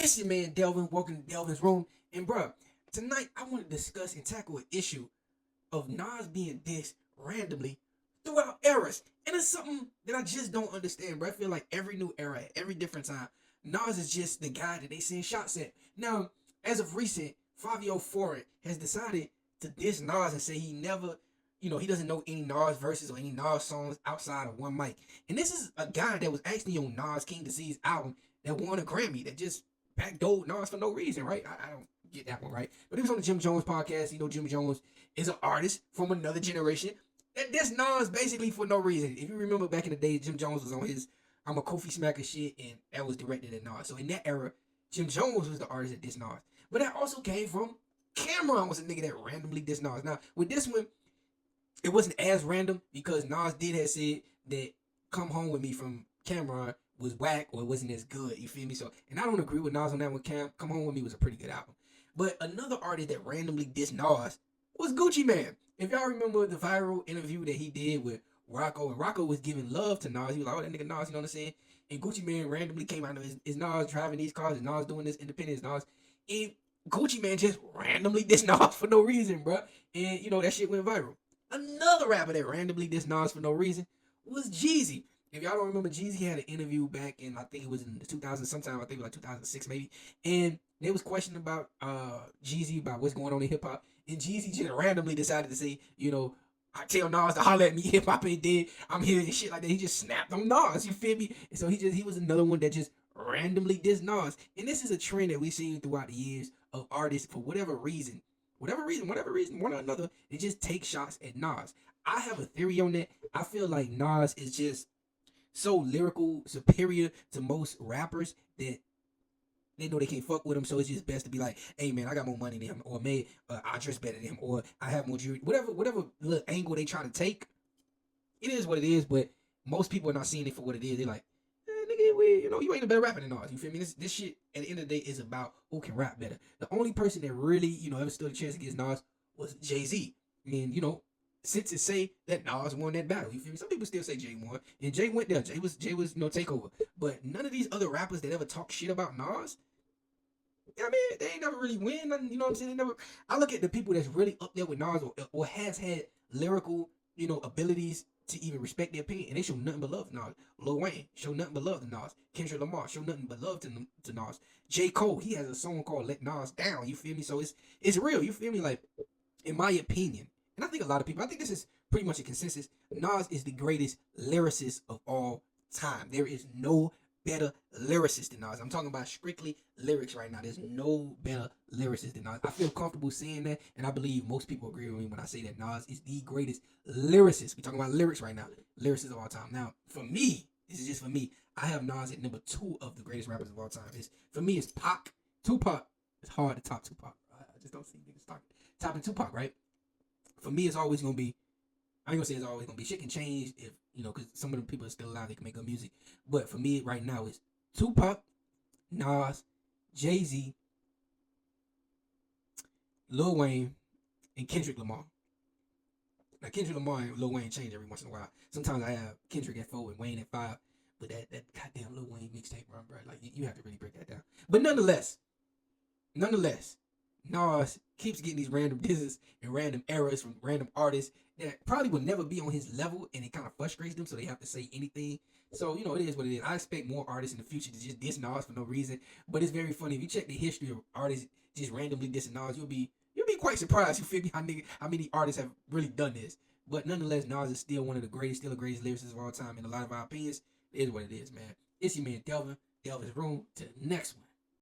It's your man Delvin. Welcome to Delvin's room. And bruh, tonight I want to discuss and tackle an issue of Nas being dissed randomly throughout eras. And it's something that I just don't understand, bro. I feel like every new era, every different time, Nas is just the guy that they send shots at. Now, as of recent, Fivio Foreign has decided to diss Nas and say he never, he doesn't know any Nas verses or any Nas songs outside of one mic. And this is a guy that was actually on Nas King Disease album that won a Grammy that just backdoored Nas for no reason, right? I don't get that one, right? But he was on the Jim Jones podcast. Jim Jones is an artist from another generation that dissed Nas basically for no reason. If you remember back in the day, Jim Jones was on his I'm a Kofi Smacker shit, and that was directed at Nas. So in that era, Jim Jones was the artist that dissed Nas. But that also came from Cameron was a nigga that randomly dissed Nas. Now, with this one, it wasn't as random because Nas did have said that Come Home With Me from Cameron was whack or it wasn't as good. You feel me? So, and I don't agree with Nas on that one. Come Home With Me was a pretty good album. But another artist that randomly dissed Nas was Gucci Mane. If y'all remember the viral interview that he did with Rocco, and Rocco was giving love to Nas. He was like, oh, that nigga Nas, you know what I'm saying? And Gucci Mane randomly came out of his Nas driving these cars, and Nas doing this independence, Nas. And Gucci Mane just randomly dissed Nas for no reason, bro. And, that shit went viral. Another rapper that randomly dissed Nas for no reason was Jeezy. If y'all don't remember, Jeezy had an interview back in, I think it was in the 2000 sometime, I think it was like 2006 maybe. And they was questioning about Jeezy, about what's going on in hip hop. And Jeezy just randomly decided to say, I tell Nas to holler at me, hip hop ain't dead, I'm here and shit like that. He just snapped on Nas, you feel me? And so he was another one that just randomly dissed Nas. And this is a trend that we've seen throughout the years of artists for whatever reason, one or another, they just take shots at Nas. I have a theory on that. I feel like Nas is just so lyrical, superior to most rappers that they know they can't fuck with him, so it's just best to be like, hey man, I got more money than him, or man, I dress better than him, or I have more jewelry. Whatever little angle they try to take, it is what it is, but most people are not seeing it for what it is. They're like, nigga, you ain't a better rapper than Nas. You feel me? This shit at the end of the day is about who can rap better. The only person that really, ever stood a chance against Nas was Jay-Z. And, since it say that Nas won that battle, you feel me? Some people still say Jay won, and Jay went there. Jay was takeover. But none of these other rappers that ever talk shit about Nas, they ain't never really win. You know what I'm saying? They never. I look at the people that's really up there with Nas or has had lyrical, abilities to even respect their opinion, and they show nothing but love to Nas. Lil Wayne show nothing but love to Nas. Kendrick Lamar show nothing but love to Nas. J. Cole, he has a song called "Let Nas Down." You feel me? So it's real. You feel me? Like, in my opinion, and I think a lot of people, I think this is pretty much a consensus. Nas is the greatest lyricist of all time. There is no better lyricist than Nas. I'm talking about strictly lyrics right now. There's no better lyricist than Nas. I feel comfortable saying that, and I believe most people agree with me when I say that Nas is the greatest lyricist. We're talking about lyrics right now. Lyricist of all time. Now, for me, this is just for me, I have Nas at number 2 of the greatest rappers of all time. For me, it's Pac. Tupac. It's hard to top Tupac. I just don't see niggas topping Tupac, right? For me, it's always going to be, I ain't gonna say it's always gonna be. Shit can change if because some of the people are still alive. They can make good music. But for me, right now, it's Tupac, Nas, Jay-Z, Lil Wayne, and Kendrick Lamar. Now Kendrick Lamar and Lil Wayne change every once in a while. Sometimes I have Kendrick at 4 and Wayne at 5. But that goddamn Lil Wayne mixtape, bro, like you have to really break that down. But nonetheless, Nas keeps getting these random disses and random errors from random artists that probably will never be on his level, and it kind of frustrates them, so they have to say anything. So, it is what it is. I expect more artists in the future to just diss Nas for no reason, but it's very funny. If you check the history of artists just randomly dissing Nas, you'll be quite surprised. You feel me? How many artists have really done this? But nonetheless, Nas is still one of the greatest, still the greatest lyricists of all time in a lot of our opinions. It is what it is, man. It's your man, Delvin. Delvin's room. To the next one.